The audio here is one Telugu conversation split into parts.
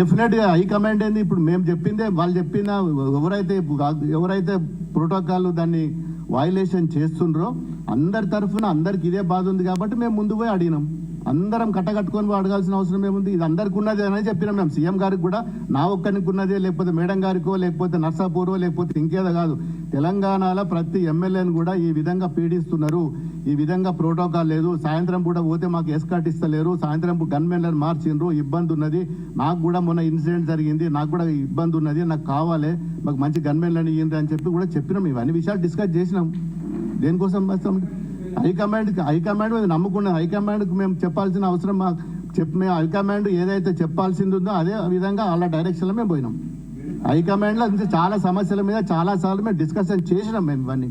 డెఫినెట్గా హైకమాండ్ ఏంది ఇప్పుడు మేము చెప్పిందే వాళ్ళు చెప్పిన ఎవరైతే ప్రోటోకాల్ దాన్ని వైలేషన్ చేస్తుండ్రో అందరి తరఫున అందరికి ఇదే బాధ ఉంది కాబట్టి మేము ముందు పోయి అడిగినాం. అందరం కట్టకట్టుకొని అడగాల్సిన అవసరం ఏముంది, ఇది అందరికి ఉన్నదే అని చెప్పినాం. మేము సీఎం గారికి కూడా నా ఒక్కరికి ఉన్నదే, లేకపోతే మేడం గారికో, లేకపోతే నర్సాపూరో, లేకపోతే ఇంకేదో కాదు, తెలంగాణలో ప్రతి ఎమ్మెల్యేని కూడా ఈ విధంగా పీడిస్తున్నారు, ఈ విధంగా ప్రోటోకాల్ లేదు, సాయంత్రం కూడా పోతే మాకు ఎస్కాట్ ఇస్తలేరు, సాయంత్రం గన్మెన్లను మార్చిండ్రు, ఇబ్బంది ఉన్నది, నాకు కూడా మొన్న ఇన్సిడెంట్ జరిగింది, నాకు కూడా ఇబ్బంది ఉన్నది, నాకు కావాలి, మాకు మంచి గన్మెన్లను ఇయ్యండి అని చెప్పి కూడా చెప్పినాం. ఇవన్నీ విషయాలు డిస్కస్ చేసినాం. దేనికోసం హైకమాండ్ మీద నమ్ముకున్న హైకమాండ్కి మేము చెప్పాల్సిన అవసరం మేము హైకమాండ్ ఏదైతే చెప్పాల్సింది ఉందో అదే విధంగా వాళ్ళ డైరెక్షన్లో మేము పోయినాం. హైకమాండ్లో చాలా సమస్యల మీద చాలాసార్లు మేము డిస్కషన్ చేసినాం. మేము ఇవన్నీ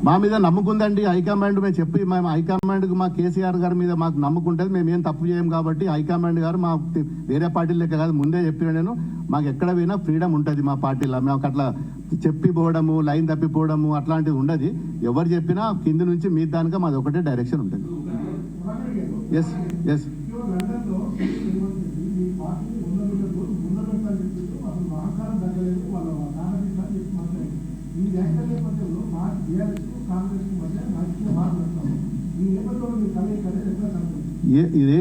మా మీద నమ్ముకుందండి హైకమాండ్. మేము చెప్పి మేము హైకమాండ్కి మా కేసీఆర్ గారి మీద మాకు నమ్ముకుంటుంది, మేము ఏం తప్పు చేయం కాబట్టి హైకమాండ్ గారు మా వేరే పార్టీల లెక్క కాదు, ముందే చెప్పిన నేను, మాకు ఎక్కడ పోయినా ఫ్రీడమ్ ఉంటుంది మా పార్టీలో. మేము అట్లా చెప్పిపోవడము, లైన్ తప్పిపోవడము అట్లాంటిది ఉండదు. ఎవరు చెప్పినా కింది నుంచి మీ దానిగా మాది ఒకటే డైరెక్షన్ ఉంటుంది. ఎస్ ఎస్ ఇదే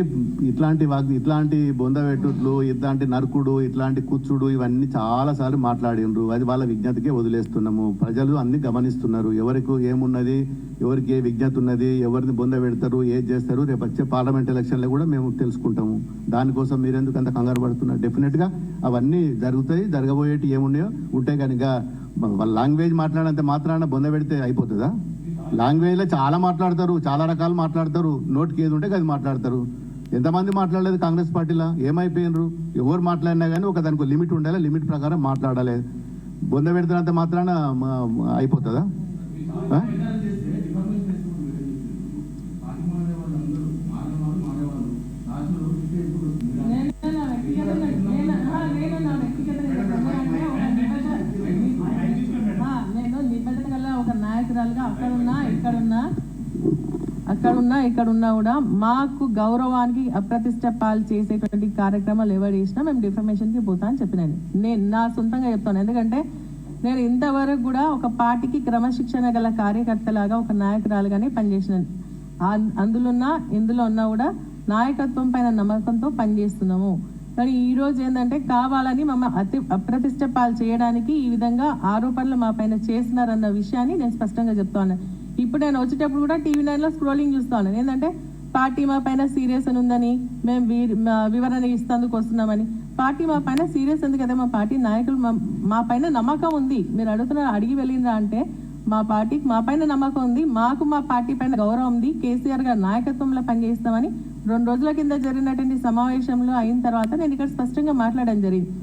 ఇట్లాంటి బొందబెట్టుట్లు, ఇట్లాంటి నరుకుడు, ఇట్లాంటి కూర్చుడు ఇవన్నీ చాలాసార్లు మాట్లాడినరు. అది వాళ్ళ విజ్ఞతకే వదిలేస్తున్నాము. ప్రజలు అన్ని గమనిస్తున్నారు, ఎవరికి ఏమున్నది, ఎవరికి ఏ విజ్ఞత ఉన్నది, ఎవరిని బొంద పెడతారు, ఏది చేస్తారు. రేపు వచ్చే పార్లమెంట్ ఎలక్షన్లో కూడా మేము తెలుసుకుంటాము. దానికోసం మీరెందుకు అంత కంగారు పడుతున్నారు? డెఫినెట్గా అవన్నీ జరుగుతాయి, జరగబోయేటి ఏమున్నాయో ఉంటాయి. కనుక వాళ్ళ లాంగ్వేజ్ మాట్లాడంత మాత్రాన బొంద పెడితే అయిపోతుందా? లాంగ్వేజ్లో చాలా మాట్లాడతారు, చాలా రకాలు మాట్లాడతారు, నోటికి ఏది ఉంటే అది మాట్లాడతారు. ఎంతమంది మాట్లాడలేదు కాంగ్రెస్ పార్టీలో? ఏమైపోయినరు? ఎవరు మాట్లాడినా కానీ ఒక దానికి లిమిట్ ఉండాలి, లిమిట్ ప్రకారం మాట్లాడాలి. బొంద పెడుతున్నంత మాత్రాన అయిపోతుందా? ఇక్కడున్నా కూడా మాకు గౌరవానికి అప్రతిష్ట పాలు చేసేటువంటి కార్యక్రమాలు ఎవరు చేసినా మేము డిఫర్మేషన్కి పోతా అని చెప్పినాను. నేను నా సొంతంగా చెప్తాను. ఎందుకంటే నేను ఇంతవరకు కూడా ఒక పార్టీకి క్రమశిక్షణ గల కార్యకర్తలాగా, ఒక నాయకురాలుగానే పనిచేసినాను. ఇందులో ఉన్నా కూడా నాయకత్వం పైన నమ్మకంతో పనిచేస్తున్నాము. కానీ ఈరోజు ఏంటంటే కావాలని మమ్మల్ని అప్రతిష్ట పాలు చేయడానికి ఈ విధంగా ఆరోపణలు మా పైన చేస్తున్నారన్న విషయాన్ని నేను స్పష్టంగా చెప్తాను. ఇప్పుడు నేను వచ్చేటప్పుడు కూడా టీవీ9లో స్క్రోలింగ్ చూస్తాను. ఏంటంటే పార్టీ మా పైన సీరియస్ అని ఉందని, మేము వివరణ ఇస్తేందుకు వస్తున్నామని. పార్టీ మా పైన సీరియస్ ఎందుకు కదా, మా పార్టీ నాయకులు మా పైన నమ్మకం ఉంది. మీరు అడిగి వెళ్ళిందా అంటే మా పార్టీకి మా పైన నమ్మకం ఉంది, మాకు మా పార్టీ పైన గౌరవం ఉంది, కేసీఆర్ గారి నాయకత్వంలో పనిచేస్తామని 2 రోజుల కింద జరిగినటువంటి సమావేశంలో అయిన తర్వాత నేను ఇక్కడ స్పష్టంగా మాట్లాడడం జరిగింది.